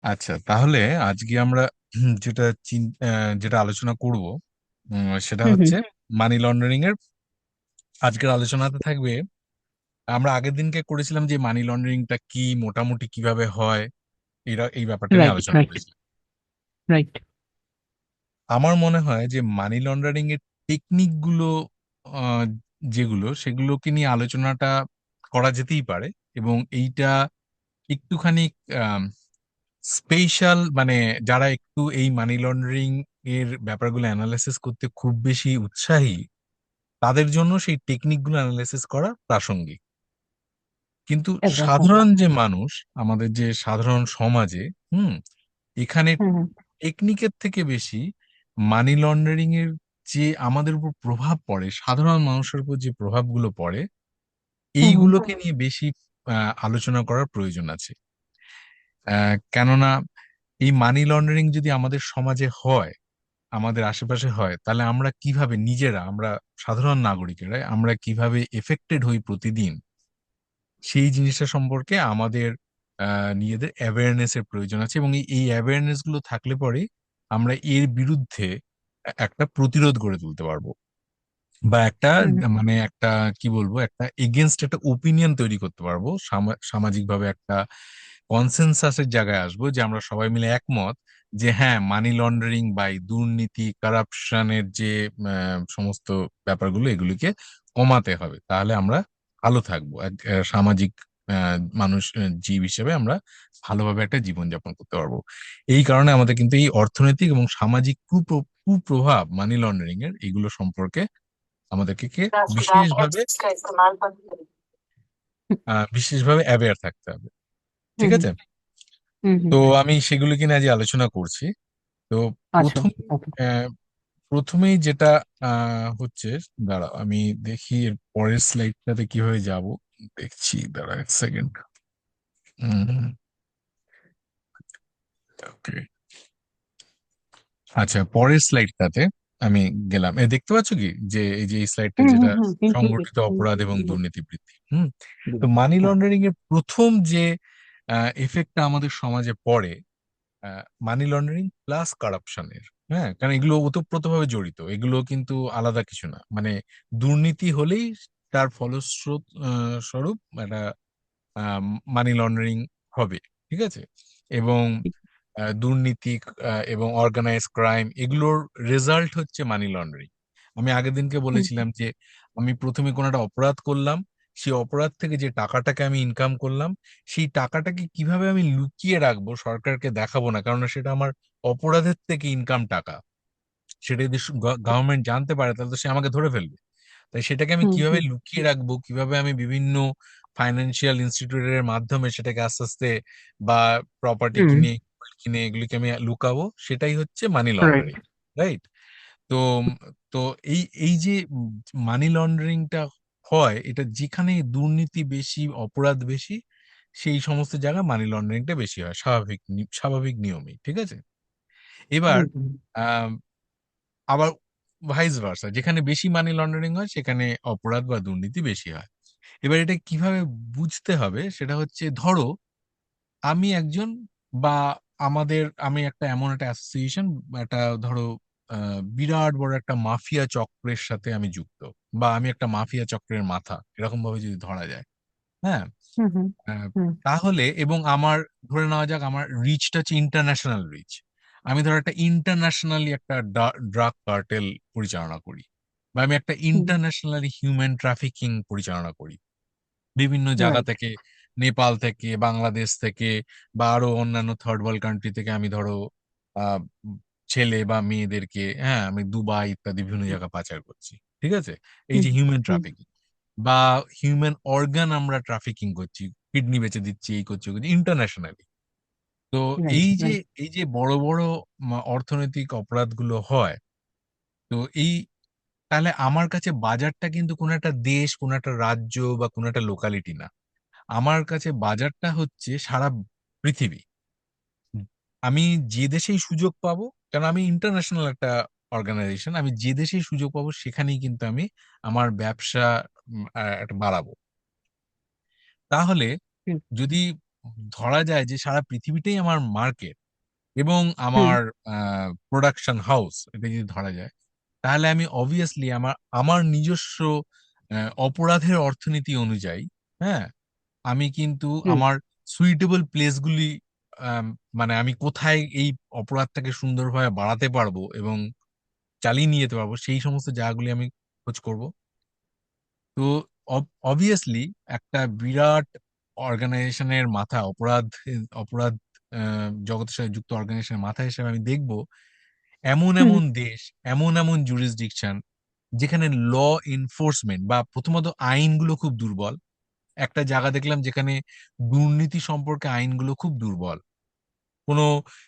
আচ্ছা, তাহলে আজকে আমরা যেটা আলোচনা করব সেটা হুম হুম হচ্ছে মানি লন্ডারিং এর। আজকের আলোচনাতে থাকবে, আমরা আগের দিনকে করেছিলাম যে মানি লন্ডারিংটা কি, মোটামুটি কিভাবে হয়, এই ব্যাপারটা নিয়ে রাইট আলোচনা রাইট করেছিলাম। রাইট। আমার মনে হয় যে মানি লন্ডারিং এর টেকনিক গুলো, আহ, যেগুলো সেগুলোকে নিয়ে আলোচনাটা করা যেতেই পারে। এবং এইটা একটুখানি স্পেশাল, মানে যারা একটু এই মানি লন্ডারিং এর ব্যাপারগুলো অ্যানালাইসিস করতে খুব বেশি উৎসাহী, তাদের জন্য সেই টেকনিকগুলো অ্যানালাইসিস করা প্রাসঙ্গিক। কিন্তু একদম, হ্যাঁ। সাধারণ যে মানুষ, আমাদের যে সাধারণ সমাজে, হুম এখানে হুম হুম টেকনিকের থেকে বেশি মানি লন্ডারিং এর যে আমাদের উপর প্রভাব পড়ে, সাধারণ মানুষের উপর যে প্রভাবগুলো পড়ে, হুম হুম এইগুলোকে নিয়ে বেশি আলোচনা করার প্রয়োজন আছে। কেননা এই মানি লন্ডারিং যদি আমাদের সমাজে হয়, আমাদের আশেপাশে হয়, তাহলে আমরা কিভাবে নিজেরা, আমরা সাধারণ নাগরিকেরা আমরা কিভাবে এফেক্টেড হই প্রতিদিন, সেই জিনিসটা সম্পর্কে আমাদের নিজেদের অ্যাওয়ারনেস এর প্রয়োজন আছে। এবং এই অ্যাওয়ারনেস গুলো থাকলে পরে আমরা এর বিরুদ্ধে একটা প্রতিরোধ গড়ে তুলতে পারবো, বা একটা হুম মানে একটা কি বলবো, একটা এগেনস্ট একটা ওপিনিয়ন তৈরি করতে পারবো, সামাজিকভাবে একটা কনসেনসাসের জায়গায় আসবো, যে আমরা সবাই মিলে একমত যে হ্যাঁ, মানি লন্ডারিং বা এই দুর্নীতি কারাপশনের যে সমস্ত ব্যাপারগুলো, এগুলিকে কমাতে হবে। তাহলে আমরা ভালো থাকবো, এক সামাজিক মানুষ, জীব হিসেবে আমরা ভালোভাবে একটা জীবনযাপন করতে পারবো। এই কারণে আমাদের কিন্তু এই অর্থনৈতিক এবং সামাজিক কুপ্রভাব মানি লন্ডারিং এর, এগুলো সম্পর্কে আমাদেরকে বিশেষভাবে বিশেষভাবে অ্যাওয়্যার থাকতে হবে। ঠিক হুম আছে? হুম তো হুম। আমি সেগুলোকে নিয়ে আজ আলোচনা করছি। তো আচ্ছা, প্রথম ওকে। আহ, প্রথমেই যেটা হচ্ছে, দাঁড়াও আমি দেখি এর পরের স্লাইডটাতে কিভাবে যাব। দেখছি, দাঁড়া এক সেকেন্ড। ওকে, আচ্ছা, পরের স্লাইডটাতে আমি গেলাম। দেখতে পাচ্ছ কি, যে এই যে এই স্লাইডটা হুম যেটা হুম হুম হুম হুম সংগঠিত হুম অপরাধ এবং হুম দুর্নীতি বৃদ্ধি। তো হুম, মানি হ্যাঁ। লন্ডারিং এর প্রথম যে এফেক্টটা আমাদের সমাজে পড়ে, মানি লন্ডারিং প্লাস কারাপশনের। হ্যাঁ, কারণ এগুলো ওতপ্রোতভাবে জড়িত, এগুলো কিন্তু আলাদা কিছু না। মানে দুর্নীতি হলেই তার ফলস্রোত স্বরূপ একটা মানি লন্ডারিং হবে। ঠিক আছে? এবং দুর্নীতি এবং অর্গানাইজ ক্রাইম, এগুলোর রেজাল্ট হচ্ছে মানি লন্ডারিং। আমি আগের দিনকে হুম বলেছিলাম যে আমি প্রথমে কোনো একটা অপরাধ করলাম, সেই অপরাধ থেকে যে টাকাটাকে আমি ইনকাম করলাম, সেই টাকাটাকে কিভাবে আমি লুকিয়ে রাখবো, সরকারকে দেখাবো না, কারণ সেটা আমার অপরাধের থেকে ইনকাম টাকা। সেটা যদি গভর্নমেন্ট জানতে পারে, তাহলে তো সে আমাকে ধরে ফেলবে। তাই সেটাকে আমি হুম কিভাবে হুম লুকিয়ে রাখবো, কিভাবে আমি বিভিন্ন ফাইন্যান্সিয়াল ইনস্টিটিউটের মাধ্যমে সেটাকে আস্তে আস্তে, বা প্রপার্টি হুম। কিনে কিনে এগুলিকে আমি লুকাবো, সেটাই হচ্ছে মানি রাইট। লন্ডারিং। রাইট? তো তো এই এই যে মানি লন্ডারিংটা হয়, এটা যেখানে দুর্নীতি বেশি, অপরাধ বেশি, সেই সমস্ত জায়গায় মানি লন্ডারিংটা বেশি হয়, স্বাভাবিক নিয়মেই। ঠিক আছে? এবার হুম হুম আহ আবার ভাইস ভার্সা, যেখানে বেশি মানি লন্ডারিং হয় সেখানে অপরাধ বা দুর্নীতি বেশি হয়। এবার এটা কিভাবে বুঝতে হবে, সেটা হচ্ছে, ধরো আমি একজন, বা আমি একটা এমন একটা অ্যাসোসিয়েশন, একটা ধরো বিরাট বড় একটা মাফিয়া চক্রের সাথে আমি যুক্ত, বা আমি একটা মাফিয়া চক্রের মাথা, এরকম ভাবে যদি ধরা যায়। হ্যাঁ, হুম হুম আহ, হুম। তাহলে, এবং আমার, ধরে নেওয়া যাক আমার রিচটা হচ্ছে ইন্টারন্যাশনাল রিচ। আমি ধরো একটা ইন্টারন্যাশনালি একটা ড্রাগ কার্টেল পরিচালনা করি, বা আমি একটা হুম। ইন্টারন্যাশনালি হিউম্যান ট্রাফিকিং পরিচালনা করি বিভিন্ন জায়গা রাইট। থেকে, নেপাল থেকে, বাংলাদেশ থেকে, বা আরো অন্যান্য থার্ড ওয়ার্ল্ড কান্ট্রি থেকে আমি ধরো আহ উম, ছেলে বা মেয়েদেরকে, হ্যাঁ, আমি দুবাই ইত্যাদি বিভিন্ন জায়গা পাচার করছি। ঠিক আছে? এই হুম যে হিউম্যান হুম। ট্রাফিকিং, বা হিউম্যান অর্গান আমরা ট্রাফিকিং করছি, কিডনি বেচে দিচ্ছি, এই করছি, ওই করছি, ইন্টারন্যাশনালি। তো রাইট এই যে রাইট। এই যে বড় বড় অর্থনৈতিক অপরাধগুলো হয়, তো তাহলে আমার কাছে বাজারটা কিন্তু কোনো একটা দেশ, কোনো একটা রাজ্য, বা কোনো একটা লোকালিটি না। আমার কাছে বাজারটা হচ্ছে সারা পৃথিবী। আমি যে দেশেই সুযোগ পাবো, কারণ আমি ইন্টারন্যাশনাল একটা অর্গানাইজেশন, আমি যে দেশেই সুযোগ পাবো সেখানেই কিন্তু আমি আমার ব্যবসা একটা বাড়াবো। তাহলে হুম যদি ধরা যায় যে সারা পৃথিবীটাই আমার মার্কেট এবং হুম আমার প্রোডাকশন হাউস, এটা যদি ধরা যায়, তাহলে আমি অবভিয়াসলি আমার আমার নিজস্ব অপরাধের অর্থনীতি অনুযায়ী, হ্যাঁ, আমি কিন্তু হুম আমার সুইটেবল প্লেসগুলি, মানে আমি কোথায় এই অপরাধটাকে সুন্দরভাবে বাড়াতে পারবো এবং চালিয়ে নিয়ে যেতে পারবো সেই সমস্ত জায়গাগুলি আমি খোঁজ করব। তো অবভিয়াসলি একটা বিরাট অর্গানাইজেশনের মাথা, অপরাধ অপরাধ জগতের সাথে যুক্ত অর্গানাইজেশনের মাথা হিসেবে আমি দেখব এমন হুম এমন দেশ, এমন এমন জুরিসডিকশন যেখানে ল এনফোর্সমেন্ট বা প্রথমত আইনগুলো খুব দুর্বল। একটা জায়গা দেখলাম যেখানে দুর্নীতি সম্পর্কে আইনগুলো খুব দুর্বল, কোনো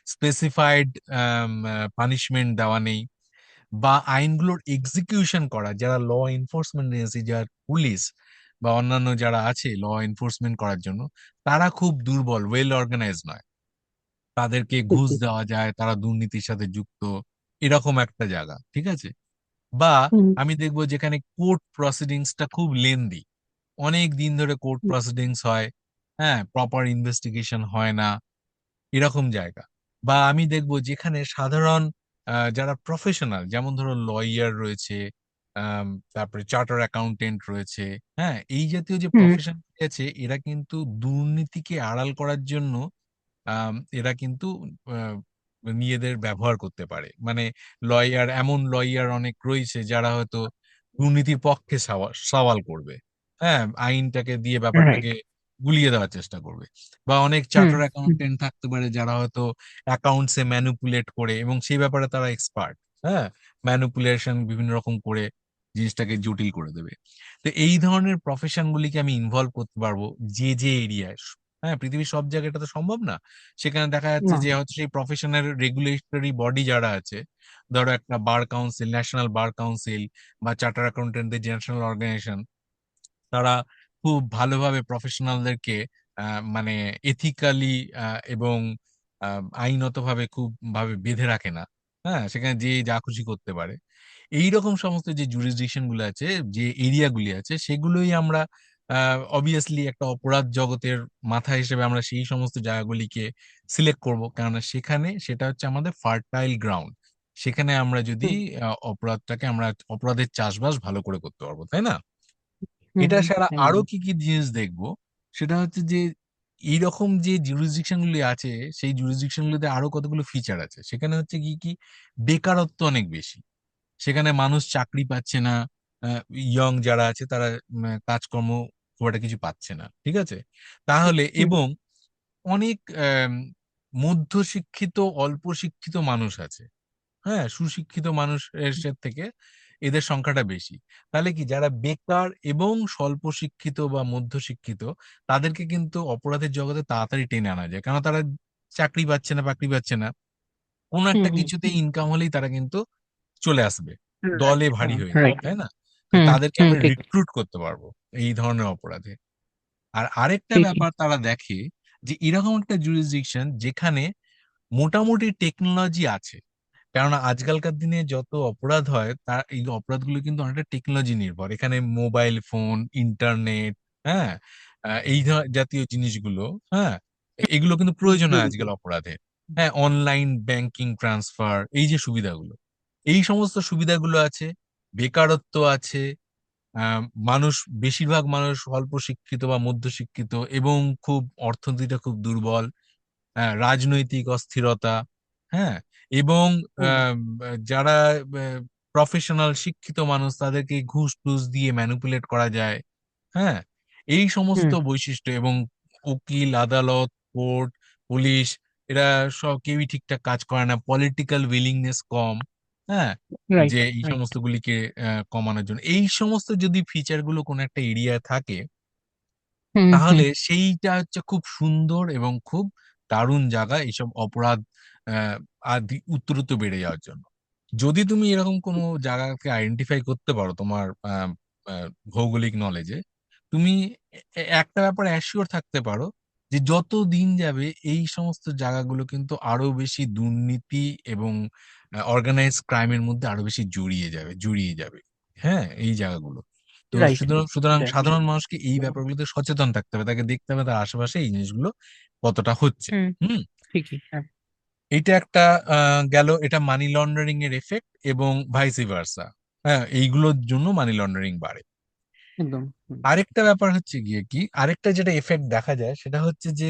স্পেসিফাইড পানিশমেন্ট দেওয়া নেই, বা আইনগুলোর এক্সিকিউশন করা, যারা ল এনফোর্সমেন্ট এজেন্সি, যারা পুলিশ বা অন্যান্য যারা আছে ল এনফোর্সমেন্ট করার জন্য, তারা খুব দুর্বল, ওয়েল অর্গানাইজ নয়, তাদেরকে ঠিক ঘুষ ঠিক দেওয়া যায়, তারা দুর্নীতির সাথে যুক্ত, এরকম একটা জায়গা, ঠিক আছে। বা হুম আমি দেখবো যেখানে কোর্ট প্রসিডিংসটা খুব লেন্দি, অনেক দিন ধরে কোর্ট হুম প্রসিডিংস হয়, হ্যাঁ, প্রপার ইনভেস্টিগেশন হয় না, এরকম জায়গা। বা আমি দেখব যেখানে সাধারণ যারা প্রফেশনাল, যেমন ধরো লয়ার রয়েছে, তারপরে চার্টার অ্যাকাউন্টেন্ট রয়েছে, হ্যাঁ, এই জাতীয় যে হুম প্রফেশন আছে, এরা কিন্তু দুর্নীতিকে আড়াল করার জন্য এরা কিন্তু আহ, নিজেদের ব্যবহার করতে পারে। মানে লয়ার, এমন লয়ার অনেক রয়েছে যারা হয়তো দুর্নীতির পক্ষে সওয়াল করবে, হ্যাঁ, আইনটাকে দিয়ে রাইট ব্যাপারটাকে গুলিয়ে দেওয়ার চেষ্টা করবে। বা অনেক হুম চার্টার হুম অ্যাকাউন্টেন্ট থাকতে পারে যারা হয়তো অ্যাকাউন্টসে ম্যানুপুলেট করে, এবং সেই ব্যাপারে তারা এক্সপার্ট, হ্যাঁ, ম্যানুপুলেশন বিভিন্ন রকম করে জিনিসটাকে জটিল করে দেবে। তো এই ধরনের প্রফেশন গুলিকে আমি ইনভলভ করতে পারবো যে যে এরিয়ায়। হ্যাঁ, পৃথিবীর সব জায়গায় এটা তো সম্ভব না। সেখানে দেখা যাচ্ছে না যে হয়তো সেই প্রফেশনের রেগুলেটরি বডি যারা আছে, ধরো একটা bar council, national bar council, বা চার্টার অ্যাকাউন্টেন্টদের যে ন্যাশনাল অর্গানাইজেশন, তারা খুব ভালোভাবে প্রফেশনালদেরকে মানে এথিক্যালি এবং আইনতভাবে খুব ভাবে বেঁধে রাখে না। হ্যাঁ, সেখানে যে যা খুশি করতে পারে। এই রকম সমস্ত যে জুরিসডিকশন গুলো আছে, যে এরিয়াগুলি আছে, সেগুলোই আমরা অবভিয়াসলি একটা অপরাধ জগতের মাথা হিসেবে আমরা সেই সমস্ত জায়গাগুলিকে সিলেক্ট করব, কেননা সেখানে সেটা হচ্ছে আমাদের ফার্টাইল গ্রাউন্ড। সেখানে আমরা যদি হুম অপরাধটাকে, আমরা অপরাধের চাষবাস ভালো করে করতে পারবো, তাই না? হুম এটা হুম ছাড়া আরো একদম কি কি জিনিস দেখবো, সেটা হচ্ছে যে এইরকম যে জুরিসডিকশন গুলি আছে, সেই জুরিসডিকশন গুলিতে আরো কতগুলো ফিচার আছে। সেখানে হচ্ছে কি কি, বেকারত্ব অনেক বেশি, সেখানে মানুষ চাকরি পাচ্ছে না, ইয়ং যারা আছে তারা কাজকর্ম খুব একটা কিছু পাচ্ছে না, ঠিক আছে। তাহলে হুম এবং অনেক মধ্যশিক্ষিত, অল্প শিক্ষিত মানুষ আছে, হ্যাঁ, সুশিক্ষিত মানুষের থেকে এদের সংখ্যাটা বেশি। তাহলে কি, যারা বেকার এবং স্বল্প শিক্ষিত বা মধ্যশিক্ষিত, তাদেরকে কিন্তু অপরাধের জগতে তাড়াতাড়ি টেনে আনা যায়, কারণ তারা চাকরি পাচ্ছে না, বাকরি পাচ্ছে না, কোনো হুম একটা হুম কিছুতে ইনকাম হলেই তারা কিন্তু চলে আসবে, দলে রাইট ভারী হয়ে যাবে, রাইট তাই না? তো হুম তাদেরকে হুম আমরা ঠিক রিক্রুট করতে পারবো এই ধরনের অপরাধে। আর আরেকটা ঠিকই ব্যাপার তারা দেখে, যে এরকম একটা জুরিসডিকশন যেখানে মোটামুটি টেকনোলজি আছে, কেননা আজকালকার দিনে যত অপরাধ হয়, তার এই অপরাধগুলো কিন্তু অনেকটা টেকনোলজি নির্ভর। এখানে মোবাইল ফোন, ইন্টারনেট, হ্যাঁ, এই জাতীয় জিনিসগুলো, হ্যাঁ, এগুলো কিন্তু প্রয়োজন হয় হুম আজকাল অপরাধে। হ্যাঁ, অনলাইন ব্যাংকিং, ট্রান্সফার, এই যে সুবিধাগুলো, এই সমস্ত সুবিধাগুলো আছে, বেকারত্ব আছে, আহ, মানুষ, বেশিরভাগ মানুষ অল্প শিক্ষিত বা মধ্যশিক্ষিত, এবং খুব অর্থনীতিটা খুব দুর্বল, হ্যাঁ, রাজনৈতিক অস্থিরতা, হ্যাঁ, এবং হুম আম, যারা প্রফেশনাল শিক্ষিত মানুষ, তাদেরকে ঘুষ টুস দিয়ে ম্যানিপুলেট করা যায়, হ্যাঁ, এই সমস্ত হুম বৈশিষ্ট্য, এবং উকিল, আদালত, কোর্ট, পুলিশ, এরা সব কেউই ঠিকঠাক কাজ করে না, পলিটিক্যাল উইলিংনেস কম, হ্যাঁ, রাইট যে এই রাইট সমস্ত গুলিকে কমানোর জন্য, এই সমস্ত যদি ফিচার গুলো কোনো একটা এরিয়ায় থাকে, হুম হুম তাহলে সেইটা হচ্ছে খুব সুন্দর এবং খুব দারুণ জায়গা এইসব অপরাধ আহ উত্তরোত্তর বেড়ে যাওয়ার জন্য। যদি তুমি এরকম কোনো জায়গাকে আইডেন্টিফাই করতে পারো তোমার ভৌগোলিক নলেজে, তুমি একটা ব্যাপার অ্যাসিওর থাকতে পারো, যে যত দিন যাবে এই সমস্ত জায়গাগুলো কিন্তু আরো বেশি দুর্নীতি এবং অর্গানাইজ ক্রাইমের মধ্যে আরো বেশি জড়িয়ে যাবে, জড়িয়ে যাবে, হ্যাঁ, এই জায়গাগুলো। তো তো রাইট। সুতরাং সুতরাং সেটাই। সাধারণ মানুষকে এই ব্যাপারগুলোতে সচেতন থাকতে হবে, তাকে দেখতে হবে তার আশেপাশে এই জিনিসগুলো কতটা হচ্ছে। হুম। হুম। ঠিকই, হ্যাঁ। এটা একটা গেল, এটা মানি লন্ডারিং এর এফেক্ট, এবং ভাইসি ভার্সা। হ্যাঁ, এইগুলোর জন্য মানি লন্ডারিং বাড়ে। একদম। হুম। আরেকটা ব্যাপার হচ্ছে গিয়ে কি, আরেকটা যেটা এফেক্ট দেখা যায় সেটা হচ্ছে যে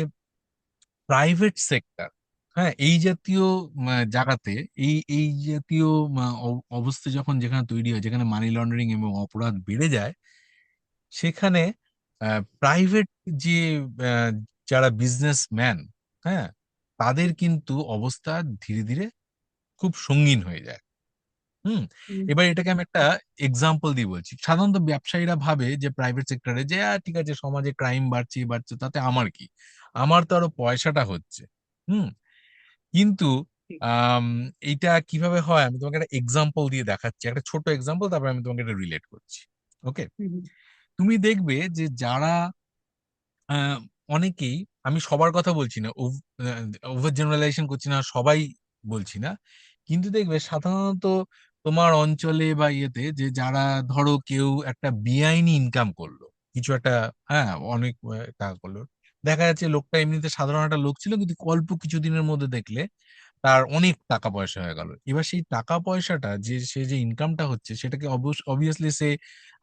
প্রাইভেট সেক্টর, হ্যাঁ, এই জাতীয় জায়গাতে, এই এই জাতীয় অবস্থা যখন যেখানে তৈরি হয়, যেখানে মানি লন্ডারিং এবং অপরাধ বেড়ে যায়, সেখানে প্রাইভেট যে আহ, যারা বিজনেসম্যান, হ্যাঁ, তাদের কিন্তু অবস্থা ধীরে ধীরে খুব সঙ্গীন হয়ে যায়। হুম। হুম, এবার এটাকে আমি একটা এক্সাম্পল দিয়ে বলছি। সাধারণত ব্যবসায়ীরা ভাবে যে প্রাইভেট সেক্টরে যে ঠিক আছে, সমাজে ক্রাইম বাড়ছে বাড়ছে, তাতে আমার কি, আমার তো আরো পয়সাটা হচ্ছে। হুম। কিন্তু ঠিক। আম, এইটা কিভাবে হয় আমি তোমাকে একটা এক্সাম্পল দিয়ে দেখাচ্ছি, একটা ছোট এক্সাম্পল, তারপর আমি তোমাকে এটা রিলেট করছি। ওকে। হুম, হুম, তুমি দেখবে যে যারা আহ, অনেকেই, আমি সবার কথা বলছি না, ওভার জেনারেলাইজেশন করছি না, সবাই বলছি না, কিন্তু দেখবে সাধারণত তোমার অঞ্চলে বা ইয়েতে, যে যারা ধরো কেউ একটা বেআইনি ইনকাম করলো কিছু একটা, হ্যাঁ, অনেক টাকা করলো, দেখা যাচ্ছে লোকটা এমনিতে সাধারণ একটা লোক ছিল, কিন্তু অল্প কিছুদিনের মধ্যে দেখলে তার অনেক টাকা পয়সা হয়ে গেল। এবার সেই টাকা পয়সাটা, যে সে যে ইনকামটা হচ্ছে, সেটাকে অবভিয়াসলি সে,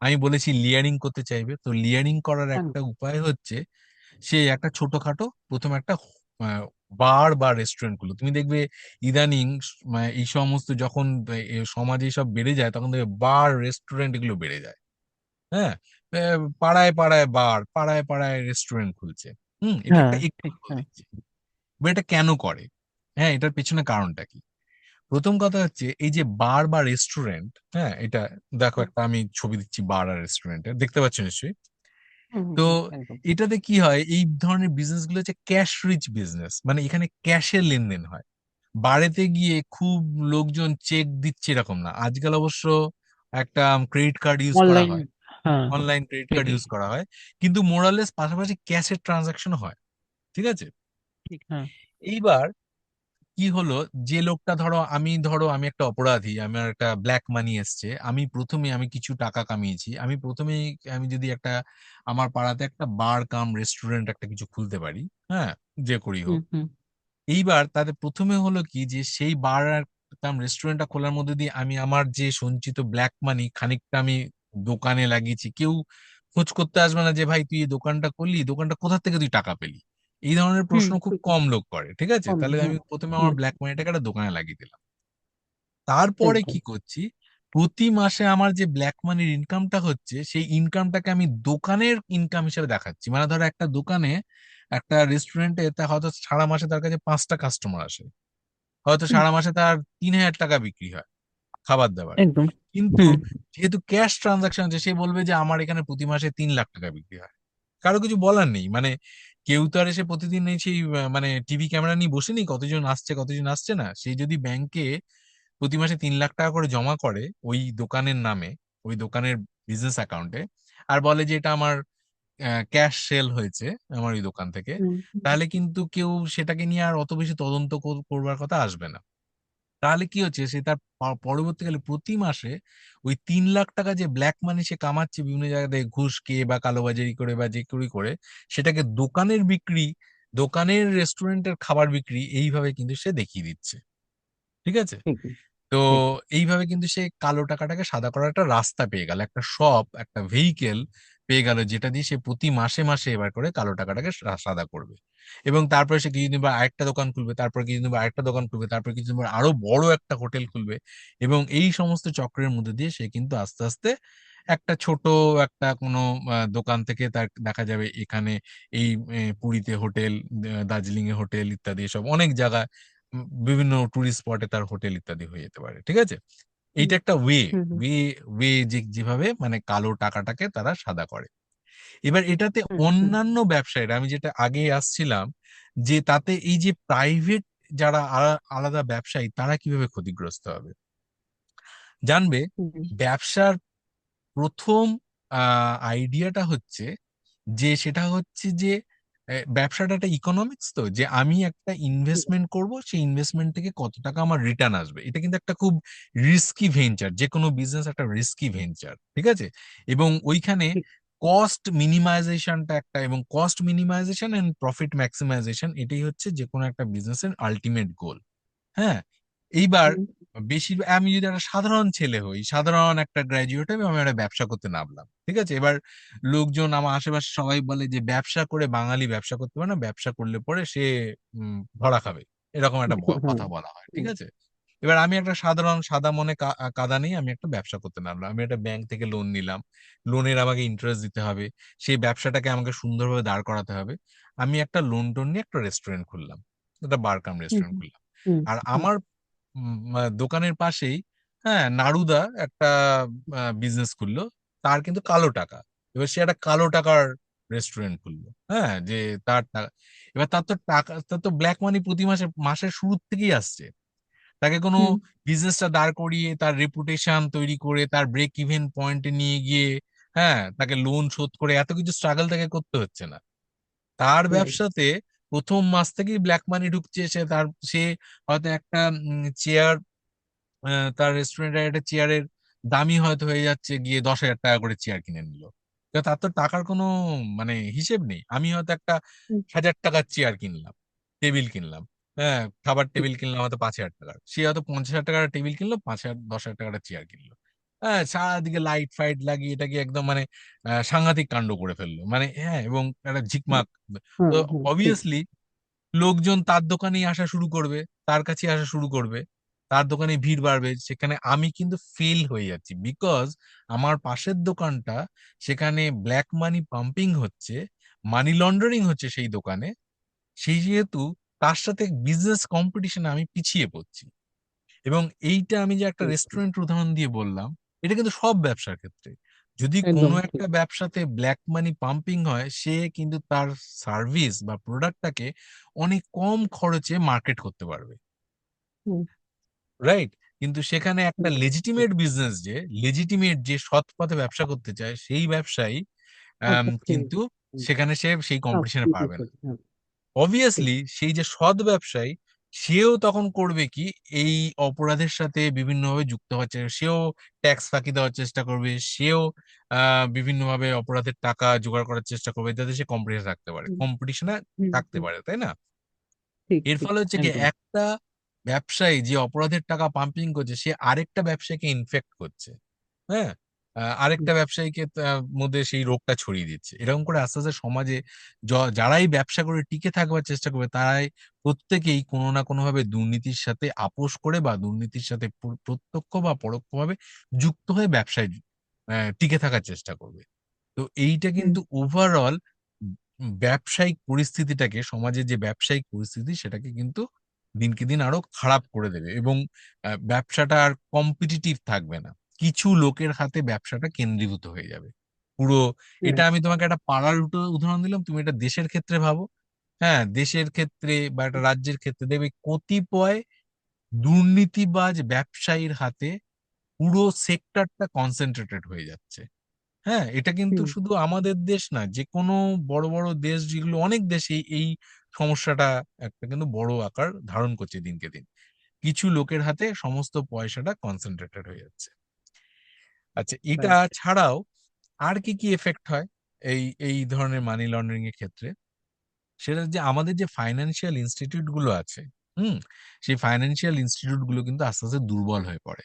আমি বলেছি লিয়ারিং করতে চাইবে। তো লিয়ারিং করার একটা একদম। উপায় হচ্ছে সে একটা ছোটখাটো প্রথম একটা বার বা রেস্টুরেন্ট গুলো, তুমি দেখবে ইদানিং এই সমস্ত যখন সমাজে সব বেড়ে যায়, তখন দেখবে বার রেস্টুরেন্ট এগুলো বেড়ে যায়। হ্যাঁ। পাড়ায় পাড়ায় বার, পাড়ায় পাড়ায় রেস্টুরেন্ট খুলছে। হুম, এটা হ্যাঁ, একটা ঠিক, এক্সাম্পল হ্যাঁ। দিচ্ছি। এবার এটা কেন করে? হ্যাঁ, এটার পেছনে কারণটা কি? প্রথম কথা হচ্ছে এই যে বার বা রেস্টুরেন্ট, হ্যাঁ, এটা দেখো, হুম, একটা আমি ছবি দিচ্ছি বার আর রেস্টুরেন্টের, দেখতে পাচ্ছ নিশ্চয়ই। হুম, হুম, তো হুম, একদম। এটাতে কি হয়, এই ধরনের বিজনেস গুলো হচ্ছে ক্যাশ রিচ বিজনেস, মানে এখানে ক্যাশের লেনদেন হয়। বাড়িতে গিয়ে খুব লোকজন চেক দিচ্ছে এরকম না, আজকাল অবশ্য একটা ক্রেডিট কার্ড ইউজ করা অনলাইন। হয়, হ্যাঁ। অনলাইন ক্রেডিট কার্ড ঠিকই। ইউজ করা হয়, কিন্তু মোরালেস পাশাপাশি ক্যাশের ট্রানজাকশন হয়। ঠিক আছে। ঠিক, হ্যাঁ। এইবার কি হলো, যে লোকটা, ধরো আমি একটা অপরাধী, আমার একটা ব্ল্যাক মানি এসছে, আমি কিছু টাকা কামিয়েছি, আমি যদি একটা, আমার পাড়াতে একটা বার কাম রেস্টুরেন্ট একটা কিছু খুলতে পারি, হ্যাঁ, যে করি হুম, হোক। হুম, এইবার তাদের প্রথমে হলো কি, যে সেই বার আর কাম রেস্টুরেন্টটা খোলার মধ্যে দিয়ে আমি আমার যে সঞ্চিত ব্ল্যাক মানি খানিকটা আমি দোকানে লাগিয়েছি, কেউ খোঁজ করতে আসবে না যে ভাই তুই এই দোকানটা করলি, দোকানটা কোথা থেকে তুই টাকা পেলি। এই ধরনের হুম, প্রশ্ন খুব কম লোক করে। ঠিক আছে, তাহলে হুম, আমি প্রথমে হুম, আমার ব্ল্যাক মানিটাকে একটা দোকানে লাগিয়ে দিলাম। তারপরে একদম। কি করছি, প্রতি মাসে আমার যে ব্ল্যাক মানির ইনকামটা হচ্ছে, সেই ইনকামটাকে আমি দোকানের ইনকাম হিসেবে দেখাচ্ছি। মানে ধরো একটা দোকানে, একটা রেস্টুরেন্টে তা হয়তো সারা মাসে তার কাছে 5টা কাস্টমার আসে, হয়তো হুম, সারা মাসে তার 3,000 টাকা বিক্রি হয় খাবার দাবার। একদম। কিন্তু হুম, যেহেতু ক্যাশ ট্রানজাকশন আছে, সে বলবে যে আমার এখানে প্রতি মাসে 3 লাখ টাকা বিক্রি হয়। কারো কিছু বলার নেই, মানে কেউ তো আর এসে প্রতিদিন এই সেই মানে টিভি ক্যামেরা নিয়ে বসে নেই কতজন আসছে কতজন আসছে না। সেই যদি ব্যাংকে প্রতি মাসে 3 লাখ টাকা করে জমা করে ওই দোকানের নামে, ওই দোকানের বিজনেস অ্যাকাউন্টে, আর বলে যে এটা আমার ক্যাশ সেল হয়েছে আমার ওই দোকান থেকে, হুম, হুম, তাহলে কিন্তু কেউ সেটাকে নিয়ে আর অত বেশি তদন্ত করবার কথা আসবে না। তাহলে কি হচ্ছে, সে তার পরবর্তীকালে প্রতি মাসে ওই 3 লাখ টাকা যে ব্ল্যাক মানি সে কামাচ্ছে বিভিন্ন জায়গাতে ঘুষ খেয়ে বা কালোবাজারি করে বা যে করেই করে, সেটাকে দোকানের বিক্রি, দোকানের রেস্টুরেন্টের খাবার বিক্রি, এইভাবে কিন্তু সে দেখিয়ে দিচ্ছে। ঠিক আছে। ঠিকই। তো ঠিক। এইভাবে কিন্তু সে কালো টাকাটাকে সাদা করার একটা রাস্তা পেয়ে গেল, একটা শপ, একটা ভেহিকেল পেয়ে গেল, যেটা দিয়ে সে প্রতি মাসে মাসে এবার করে কালো টাকাটাকে সাদা করবে। এবং তারপরে সে কিছুদিন পর আরেকটা দোকান খুলবে, তারপর কিছুদিন পর আরেকটা দোকান খুলবে, তারপর কিছুদিন পর আরো বড় একটা হোটেল খুলবে। এবং এই সমস্ত চক্রের মধ্যে দিয়ে সে কিন্তু আস্তে আস্তে একটা ছোট, একটা কোনো দোকান থেকে তার দেখা যাবে এখানে এই পুরীতে হোটেল, দার্জিলিং এ হোটেল ইত্যাদি, সব অনেক জায়গায় বিভিন্ন টুরিস্ট স্পটে তার হোটেল ইত্যাদি হয়ে যেতে পারে। ঠিক আছে। হুম, এইটা একটা ওয়ে, হুম, হুম, ওয়ে ওয়ে যে যেভাবে মানে কালো টাকাটাকে তারা সাদা করে। এবার এটাতে হুম, হুম, অন্যান্য ব্যবসায়ীরা, আমি যেটা আগে আসছিলাম, যে তাতে এই যে প্রাইভেট যারা আলাদা ব্যবসায়ী, তারা কিভাবে ক্ষতিগ্রস্ত হবে জানবে। হুম, ব্যবসার প্রথম আইডিয়াটা হচ্ছে যে, সেটা হচ্ছে যে ব্যবসাটা একটা ইকোনমিক্স, তো যে আমি একটা ইনভেস্টমেন্ট করব, সেই ইনভেস্টমেন্ট থেকে কত টাকা আমার রিটার্ন আসবে, এটা কিন্তু একটা খুব রিস্কি ভেঞ্চার। যে কোনো বিজনেস একটা রিস্কি ভেঞ্চার, ঠিক আছে? এবং ওইখানে ঠিক। কস্ট মিনিমাইজেশনটা একটা, এবং cost minimization and profit maximization, এটাই হচ্ছে যে কোনো একটা বিজনেসের আলটিমেট গোল। হ্যাঁ, এইবার হুম, বেশিরভাগ আমি যদি একটা সাধারণ ছেলে হই, সাধারণ একটা গ্র্যাজুয়েট হই, আমি একটা ব্যবসা করতে নামলাম, ঠিক আছে? এবার লোকজন আমার আশেপাশে সবাই বলে যে ব্যবসা করে বাঙালি ব্যবসা করতে পারে না, ব্যবসা করলে পরে সে ধরা খাবে, এরকম একটা হ্যাঁ, কথা বলা হয়, ঠিক হুম, আছে? এবার আমি একটা সাধারণ সাদা মনে কাদা নেই, আমি একটা ব্যবসা করতে নামলাম। আমি একটা ব্যাংক থেকে লোন নিলাম, লোনের আমাকে ইন্টারেস্ট দিতে হবে, সেই ব্যবসাটাকে আমাকে সুন্দরভাবে দাঁড় করাতে হবে। আমি একটা লোন টোন নিয়ে একটা রেস্টুরেন্ট খুললাম, একটা বার কাম হুম, রেস্টুরেন্ট খুললাম। হুম, আর হুম, আমার দোকানের পাশেই, হ্যাঁ, নাড়ুদা একটা বিজনেস খুললো, তার কিন্তু কালো টাকা। এবার সে একটা কালো টাকার রেস্টুরেন্ট খুললো, হ্যাঁ, যে তার টাকা, এবার তার তো টাকা, তার তো ব্ল্যাক মানি প্রতি মাসে মাসের শুরু থেকেই আসছে। তাকে কোনো হুম, বিজনেসটা দাঁড় করিয়ে তার রেপুটেশন তৈরি করে তার ব্রেক ইভেন পয়েন্টে নিয়ে গিয়ে, হ্যাঁ, তাকে লোন শোধ করে এত কিছু স্ট্রাগল তাকে করতে হচ্ছে না। তার রাইট, ব্যবসাতে প্রথম মাস থেকেই ব্ল্যাক মানি ঢুকছে। সে হয়তো একটা চেয়ার, তার রেস্টুরেন্টের একটা চেয়ারের দামই হয়তো হয়ে যাচ্ছে গিয়ে 10,000 টাকা করে চেয়ার কিনে নিল। তো তার তো টাকার কোনো মানে হিসেব নেই। আমি হয়তো একটা হুম, 1,000 টাকার চেয়ার কিনলাম, টেবিল কিনলাম, হ্যাঁ, খাবার ঠিক, টেবিল কিনলাম হয়তো 5,000 টাকার, সে হয়তো 50,000 টাকার টেবিল কিনলো, 5,000 10,000 টাকার চেয়ার কিনলো। হ্যাঁ, সারাদিকে লাইট ফাইট লাগিয়ে এটাকে একদম মানে সাংঘাতিক কাণ্ড করে ফেললো, মানে হ্যাঁ, এবং একটা হুম, ঝিকমাক। হুম, তো হুম, ঠিক, অবভিয়াসলি লোকজন তার দোকানেই আসা শুরু করবে, তার কাছে আসা শুরু করবে, তার দোকানে ভিড় বাড়বে। সেখানে আমি কিন্তু ফেল হয়ে যাচ্ছি, বিকজ আমার পাশের দোকানটা, সেখানে ব্ল্যাক মানি পাম্পিং হচ্ছে, মানি লন্ডারিং হচ্ছে সেই দোকানে। সেই যেহেতু তার সাথে বিজনেস কম্পিটিশনে আমি পিছিয়ে পড়ছি। এবং এইটা আমি যে একটা ঠিক, রেস্টুরেন্ট উদাহরণ দিয়ে বললাম, এটা কিন্তু সব ব্যবসার ক্ষেত্রে। যদি একদম কোনো ঠিক। একটা ব্যবসাতে ব্ল্যাক মানি পাম্পিং হয়, সে কিন্তু তার সার্ভিস বা প্রোডাক্টটাকে অনেক কম খরচে মার্কেট করতে পারবে, হুম, রাইট? কিন্তু সেখানে একটা হুম, ঠিক, লেজিটিমেট বিজনেস, যে লেজিটিমেট, যে সৎ পথে ব্যবসা করতে চায়, সেই ব্যবসায়ী অবশ্যই, কিন্তু হুম, সেখানে সে সেই কম্পিটিশনে পারবে না। হ্যাঁ, ঠিক, অবভিয়াসলি সেই যে সৎ ব্যবসায়ী, সেও তখন করবে কি, এই অপরাধের সাথে বিভিন্নভাবে যুক্ত হচ্ছে, সেও ট্যাক্স ফাঁকি দেওয়ার চেষ্টা করবে, সেও বিভিন্নভাবে অপরাধের টাকা জোগাড় করার চেষ্টা করবে, যাতে সে হুম, কম্পিটিশনে হুম, থাকতে হুম, পারে, তাই না? ঠিক, এর ঠিক, ফলে হচ্ছে কি, একদম, একটা ব্যবসায়ী যে অপরাধের টাকা পাম্পিং করছে, সে আরেকটা ব্যবসায়ীকে ইনফেক্ট করছে, হ্যাঁ, হুম, আরেকটা ব্যবসায়ীকে তার মধ্যে সেই রোগটা ছড়িয়ে দিচ্ছে। এরকম করে আস্তে আস্তে সমাজে যারাই ব্যবসা করে টিকে থাকবার চেষ্টা করবে, তারাই প্রত্যেকেই কোনো না কোনো ভাবে দুর্নীতির সাথে আপোষ করে, বা দুর্নীতির সাথে প্রত্যক্ষ বা পরোক্ষভাবে যুক্ত হয়ে ব্যবসায় টিকে থাকার চেষ্টা করবে। তো এইটা হুম, কিন্তু ওভারঅল ব্যবসায়িক পরিস্থিতিটাকে, সমাজের যে ব্যবসায়িক পরিস্থিতি, সেটাকে কিন্তু দিনকে দিন আরো খারাপ করে দেবে, এবং ব্যবসাটা আর কম্পিটিটিভ থাকবে না। কিছু লোকের হাতে ব্যবসাটা কেন্দ্রীভূত হয়ে যাবে পুরো। এটা রাইট, আমি তোমাকে একটা পাড়ার উদাহরণ দিলাম, তুমি এটা দেশের ক্ষেত্রে ভাবো। হ্যাঁ, দেশের ক্ষেত্রে বা একটা রাজ্যের ক্ষেত্রে দেখবে কতিপয় দুর্নীতিবাজ ব্যবসায়ীর হাতে পুরো সেক্টরটা কনসেন্ট্রেটেড হয়ে যাচ্ছে। হ্যাঁ, এটা কিন্তু হুম, শুধু আমাদের দেশ না, যে কোনো বড় বড় দেশ, যেগুলো অনেক দেশেই এই সমস্যাটা একটা কিন্তু বড় আকার ধারণ করছে দিনকে দিন। কিছু লোকের হাতে সমস্ত পয়সাটা কনসেন্ট্রেটেড হয়ে যাচ্ছে। আচ্ছা, এটা রাইট, ছাড়াও আর কি কি এফেক্ট হয় এই এই ধরনের মানি লন্ডারিং এর ক্ষেত্রে? সেটা যে আমাদের যে ফাইন্যান্সিয়াল ইনস্টিটিউট গুলো আছে, হুম, সেই ফাইন্যান্সিয়াল ইনস্টিটিউট গুলো কিন্তু আস্তে আস্তে দুর্বল হয়ে পড়ে।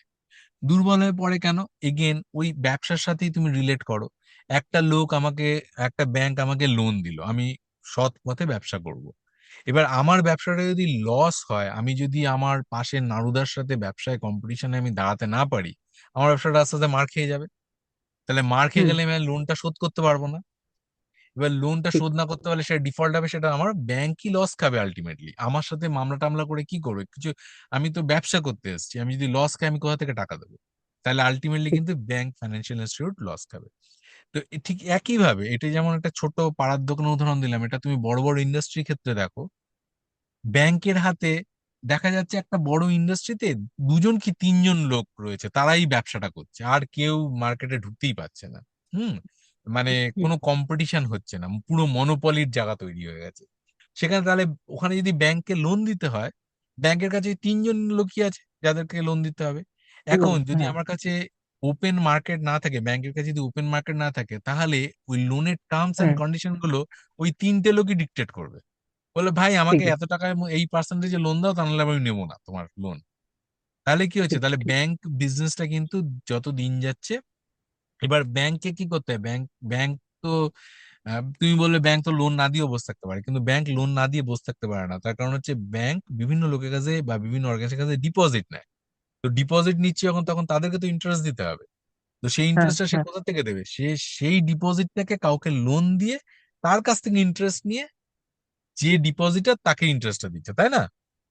দুর্বল হয়ে পড়ে কেন? এগেন ওই ব্যবসার সাথেই তুমি রিলেট করো। একটা লোক আমাকে, একটা ব্যাংক আমাকে লোন দিল, আমি সৎ পথে ব্যবসা করব। এবার আমার ব্যবসাটা যদি লস হয়, আমি যদি আমার পাশের নারুদার সাথে ব্যবসায় কম্পিটিশনে আমি দাঁড়াতে না পারি, আমার ব্যবসাটা আস্তে আস্তে মার খেয়ে যাবে। তাহলে মার খেয়ে হুম, গেলে আমি লোনটা শোধ করতে পারবো না। এবার লোনটা ঠিক, শোধ না করতে পারলে সেটা ডিফল্ট হবে, সেটা আমার ব্যাংকই লস খাবে আলটিমেটলি। আমার সাথে মামলা টামলা করে কি করবে কিছু? আমি তো ব্যবসা করতে এসেছি, আমি যদি লস খাই, আমি কোথা থেকে টাকা দেবো? তাহলে আলটিমেটলি ঠিক, কিন্তু ব্যাংক, ফাইন্যান্সিয়াল ইনস্টিটিউট লস খাবে। তো ঠিক একইভাবে, এটা যেমন একটা ছোট পাড়ার দোকানের উদাহরণ দিলাম, এটা তুমি বড় বড় ইন্ডাস্ট্রির ক্ষেত্রে দেখো। ব্যাংকের হাতে দেখা যাচ্ছে একটা বড় ইন্ডাস্ট্রিতে দুজন কি তিনজন লোক রয়েছে, তারাই ব্যবসাটা করছে, আর কেউ মার্কেটে ঢুকতেই পারছে না। হুম, মানে হুম, কোনো কম্পিটিশন হচ্ছে না, পুরো মনোপলির জায়গা তৈরি হয়ে গেছে সেখানে। তাহলে ওখানে যদি ব্যাংককে লোন দিতে হয়, ব্যাংকের কাছে তিনজন লোকই আছে যাদেরকে লোন দিতে হবে। এখন যদি হ্যাঁ, আমার কাছে ওপেন মার্কেট না থাকে, ব্যাংকের কাছে যদি ওপেন মার্কেট না থাকে, তাহলে ওই লোনের টার্মস এন্ড হ্যাঁ, কন্ডিশন গুলো ওই তিনটে লোকই ডিকটেট করবে। বলে ভাই আমাকে ঠিক আছে, এত টাকায় এই পার্সেন্টেজে লোন দাও, তা নাহলে আমি নেবো না তোমার লোন। তাহলে কি হচ্ছে, ঠিক তাহলে ঠিক। ব্যাংক বিজনেসটা কিন্তু যত দিন যাচ্ছে, এবার ব্যাংকে কি করতে হয়, ব্যাংক ব্যাংক তো তুমি বললে ব্যাংক তো লোন না দিয়েও বসে থাকতে পারে, কিন্তু ব্যাংক লোন না দিয়ে বসে থাকতে পারে না। তার কারণ হচ্ছে ব্যাংক বিভিন্ন লোকের কাছে বা বিভিন্ন অর্গানাইজেশনের কাছে ডিপোজিট নেয়। তো ডিপোজিট নিচ্ছে যখন, তখন তাদেরকে তো ইন্টারেস্ট দিতে হবে। তো সেই হ্যাঁ, ইন্টারেস্টটা সে হ্যাঁ, কোথা থেকে দেবে, সে সেই ডিপোজিটটাকে কাউকে লোন দিয়ে তার কাছ থেকে ইন্টারেস্ট নিয়ে, যে ডিপোজিটার তাকে ইন্টারেস্টটা দিচ্ছে, তাই না,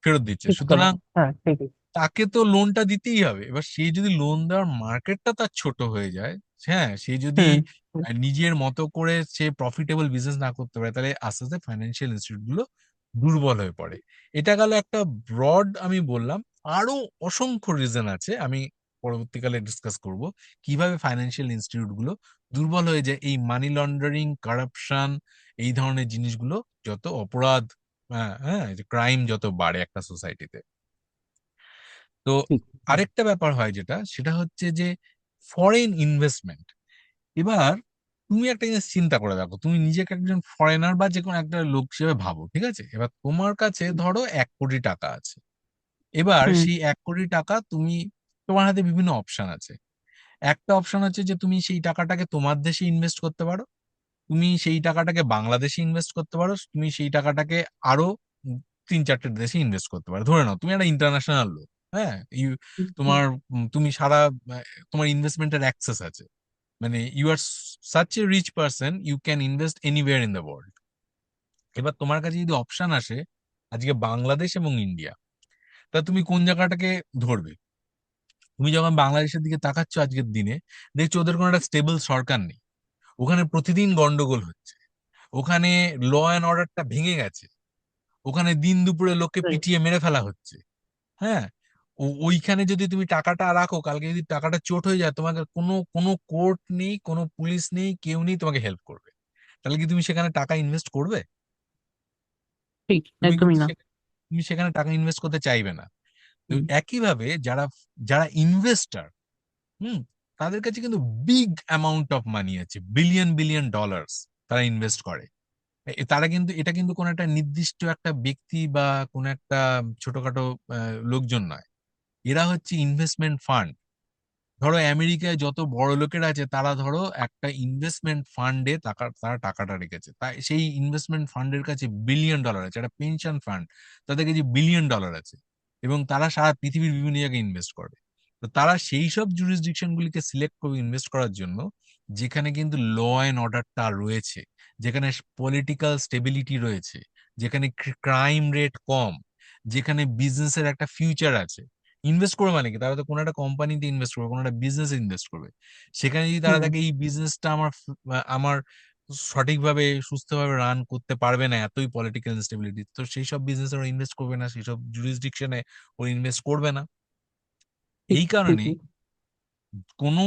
ফেরত দিচ্ছে। ঠিক সুতরাং বলেছো, হ্যাঁ ঠিক আছে। তাকে তো লোনটা দিতেই হবে। এবার সে যদি লোন দেওয়ার মার্কেটটা তার ছোট হয়ে যায়, হ্যাঁ, সে যদি হুম, হুম, নিজের মতো করে সে প্রফিটেবল বিজনেস না করতে পারে, তাহলে আস্তে আস্তে ফাইন্যান্সিয়াল ইনস্টিটিউট গুলো দুর্বল হয়ে পড়ে। এটা গেল একটা ব্রড, আমি বললাম। আরো অসংখ্য রিজন আছে, আমি পরবর্তীকালে ডিসকাস করব কিভাবে ফাইন্যান্সিয়াল ইনস্টিটিউট গুলো দুর্বল হয়ে যায় এই মানি লন্ডারিং, কারাপশন, এই ধরনের জিনিসগুলো, যত অপরাধ, হ্যাঁ হ্যাঁ, ক্রাইম যত বাড়ে একটা সোসাইটিতে। তো ঠিক, হুম, আরেকটা ব্যাপার হয় যেটা, সেটা হচ্ছে যে ফরেন ইনভেস্টমেন্ট। এবার তুমি একটা জিনিস চিন্তা করে দেখো, তুমি নিজেকে একজন ফরেনার বা যে কোনো একটা লোক হিসেবে ভাবো, ঠিক আছে? এবার তোমার কাছে ধরো 1 কোটি টাকা আছে। এবার হুম, সেই 1 কোটি টাকা তুমি, তোমার হাতে বিভিন্ন অপশন আছে। একটা অপশন হচ্ছে যে তুমি সেই টাকাটাকে তোমার দেশে ইনভেস্ট করতে পারো, তুমি সেই টাকাটাকে বাংলাদেশে ইনভেস্ট করতে পারো, তুমি সেই টাকাটাকে আরো 3-4টে দেশে ইনভেস্ট করতে পারো। ধরে নাও তুমি একটা ইন্টারন্যাশনাল লোক, হ্যাঁ, হুম, হুম, তোমার তুমি সারা তোমার ইনভেস্টমেন্টের অ্যাক্সেস আছে, মানে you are such a rich person, you can invest anywhere in the world. এবার তোমার কাছে যদি অপশন আসে আজকে বাংলাদেশ এবং ইন্ডিয়া, তা তুমি কোন জায়গাটাকে ধরবে? তুমি যখন বাংলাদেশের দিকে তাকাচ্ছ আজকের দিনে, দেখছো ওদের কোনো একটা স্টেবল সরকার নেই, ওখানে প্রতিদিন গন্ডগোল হচ্ছে, ওখানে ল অ্যান্ড অর্ডারটা ভেঙে গেছে, ওখানে দিন দুপুরে লোককে হুম, পিটিয়ে মেরে ফেলা হচ্ছে। হ্যাঁ, ওইখানে যদি তুমি টাকাটা রাখো, কালকে যদি টাকাটা চোট হয়ে যায়, তোমাকে কোনো কোনো কোর্ট নেই, কোনো পুলিশ নেই, কেউ নেই তোমাকে হেল্প করবে। তাহলে কি তুমি সেখানে টাকা ইনভেস্ট করবে? ঠিক, তুমি একদমই কিন্তু না। তুমি সেখানে টাকা ইনভেস্ট করতে চাইবে না। তো হুম, একইভাবে যারা যারা ইনভেস্টার, হুম, তাদের কাছে কিন্তু বিগ অ্যামাউন্ট অফ মানি আছে, বিলিয়ন বিলিয়ন ডলার্স তারা ইনভেস্ট করে। তারা কিন্তু, এটা কিন্তু কোনো একটা নির্দিষ্ট একটা ব্যক্তি বা কোনো একটা ছোটখাটো লোকজন নয়, এরা হচ্ছে ইনভেস্টমেন্ট ফান্ড। ধরো আমেরিকায় যত বড় লোকেরা আছে, তারা ধরো একটা ইনভেস্টমেন্ট ফান্ডে টাকা, তারা টাকাটা রেখেছে, তাই সেই ইনভেস্টমেন্ট ফান্ডের কাছে বিলিয়ন ডলার আছে। একটা পেনশন ফান্ড, তাদের কাছে বিলিয়ন ডলার আছে, এবং তারা সারা পৃথিবীর বিভিন্ন জায়গায় ইনভেস্ট করে। তো তারা সেই সব জুরিসডিকশন গুলিকে সিলেক্ট করবে ইনভেস্ট করার জন্য, যেখানে কিন্তু ল অ্যান্ড অর্ডারটা রয়েছে, যেখানে পলিটিক্যাল স্টেবিলিটি রয়েছে, যেখানে ক্রাইম রেট কম, যেখানে বিজনেসের একটা ফিউচার আছে। ইনভেস্ট করবে মানে কি, তারা তো কোনো একটা কোম্পানিতে ইনভেস্ট করবে, কোনো একটা বিজনেসে ইনভেস্ট করবে। সেখানে যদি তারা হুম, দেখে এই বিজনেসটা আমার সঠিকভাবে সুস্থভাবে রান করতে পারবে না, এতই পলিটিক্যাল ইনস্টেবিলিটি, তো সেই সব বিজনেসে ওরা ইনভেস্ট করবে না, সেই সব জুরিসডিকশনে ওরা ইনভেস্ট করবে না। ঠিক এই কারণেই ঠিকই। কোনো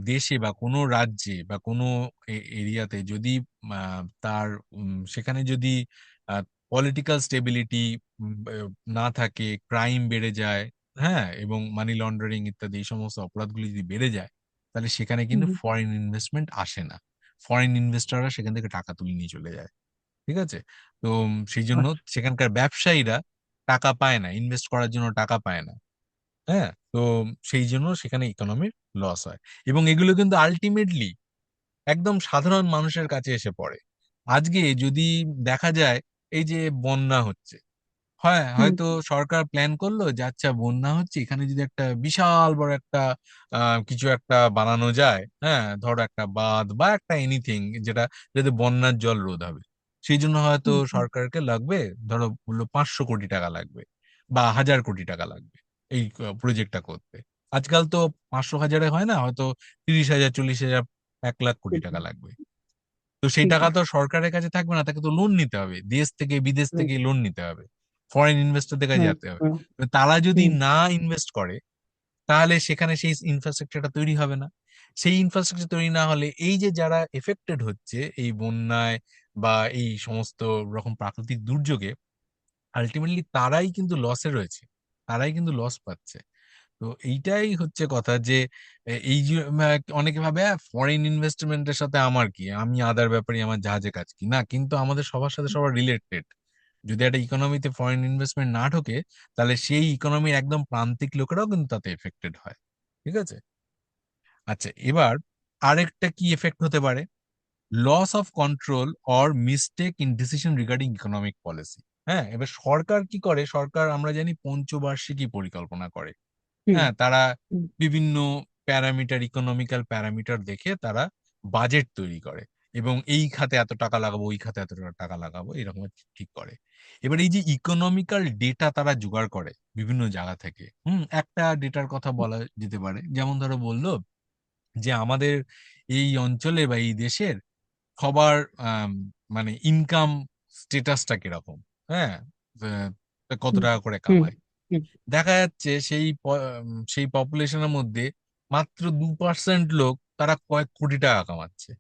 দেশে বা কোনো রাজ্যে বা কোনো এরিয়াতে যদি তার সেখানে যদি পলিটিক্যাল স্টেবিলিটি না থাকে, ক্রাইম বেড়ে যায়, হ্যাঁ, এবং মানি লন্ডারিং ইত্যাদি এই সমস্ত অপরাধগুলি যদি বেড়ে যায়, তাহলে সেখানে কিন্তু হুম, ফরেন ইনভেস্টমেন্ট আসে না, ফরেন ইনভেস্টররা সেখান থেকে টাকা তুলে নিয়ে চলে যায়। ঠিক আছে? তো সেই জন্য আচ্ছা, সেখানকার ব্যবসায়ীরা টাকা পায় না, ইনভেস্ট করার জন্য টাকা পায় না। হ্যাঁ, তো সেই জন্য সেখানে ইকোনমির লস হয়, এবং এগুলো কিন্তু আলটিমেটলি একদম সাধারণ মানুষের কাছে এসে পড়ে। আজকে যদি দেখা যায়, এই যে বন্যা হচ্ছে, হয় হুম, হয়তো সরকার প্ল্যান করলো যে আচ্ছা বন্যা হচ্ছে, এখানে যদি একটা বিশাল বড় একটা কিছু একটা বানানো যায়, হ্যাঁ, ধরো একটা বাঁধ বা একটা এনিথিং, যেটা যাতে বন্যার জল রোধ হবে, সেই জন্য হয়তো হুম, হুম, সরকারকে লাগবে, ধরো বললো 500 কোটি টাকা লাগবে বা 1000 কোটি টাকা লাগবে এই প্রজেক্টটা করতে। আজকাল তো 500 হাজারে হয় না, হয়তো 30,000, 40,000, 1 লাখ কোটি টাকা হুম, লাগবে। তো সেই ঠিক টাকা আছে। তো সরকারের কাছে থাকবে না, তাকে তো লোন নিতে হবে, দেশ থেকে বিদেশ হুম, থেকে লোন নিতে হবে, ফরেন ইনভেস্টরদের কাছে হুম, যেতে হবে। হুম, তো তারা যদি হুম, না ইনভেস্ট করে, তাহলে সেখানে সেই ইনফ্রাস্ট্রাকচারটা তৈরি হবে না। সেই ইনফ্রাস্ট্রাকচার তৈরি না হলে এই যে যারা এফেক্টেড হচ্ছে এই বন্যায় বা এই সমস্ত রকম প্রাকৃতিক দুর্যোগে, আলটিমেটলি তারাই কিন্তু লসে রয়েছে, তারাই কিন্তু লস পাচ্ছে। তো এইটাই হচ্ছে কথা যে এই যে অনেকে ভাবে ফরেন ইনভেস্টমেন্টের সাথে আমার কি, আমি আদার ব্যাপারে আমার জাহাজে কাজ কি না, কিন্তু আমাদের সবার সাথে সবার রিলেটেড। যদি একটা ইকোনমিতে ফরেন ইনভেস্টমেন্ট না ঢোকে, তাহলে সেই ইকোনমির একদম প্রান্তিক লোকেরাও কিন্তু তাতে এফেক্টেড হয়। ঠিক আছে? আচ্ছা, এবার আরেকটা কি এফেক্ট হতে পারে? Loss of control or mistake in decision regarding economic policy. হ্যাঁ, এবার সরকার কি করে? সরকার আমরা জানি পঞ্চবার্ষিকী পরিকল্পনা করে। হুম হ্যাঁ, তারা হুম বিভিন্ন প্যারামিটার, ইকোনমিক্যাল প্যারামিটার দেখে তারা বাজেট তৈরি করে এবং এই খাতে এত টাকা লাগাবো, ওই খাতে এত টাকা লাগাবো, এরকম ঠিক করে। এবার এই যে ইকোনমিক্যাল ডেটা তারা জোগাড় করে বিভিন্ন জায়গা থেকে, একটা ডেটার কথা বলা যেতে পারে, যেমন ধরো বললো যে আমাদের এই অঞ্চলে বা এই দেশের সবার আম, মানে ইনকাম স্টেটাসটা কিরকম। হ্যাঁ, কত হুম টাকা করে হুম কামায়। হুম দেখা যাচ্ছে সেই পপুলেশনের মধ্যে মাত্র 2% লোক তারা কয়েক কোটি টাকা কামাচ্ছে,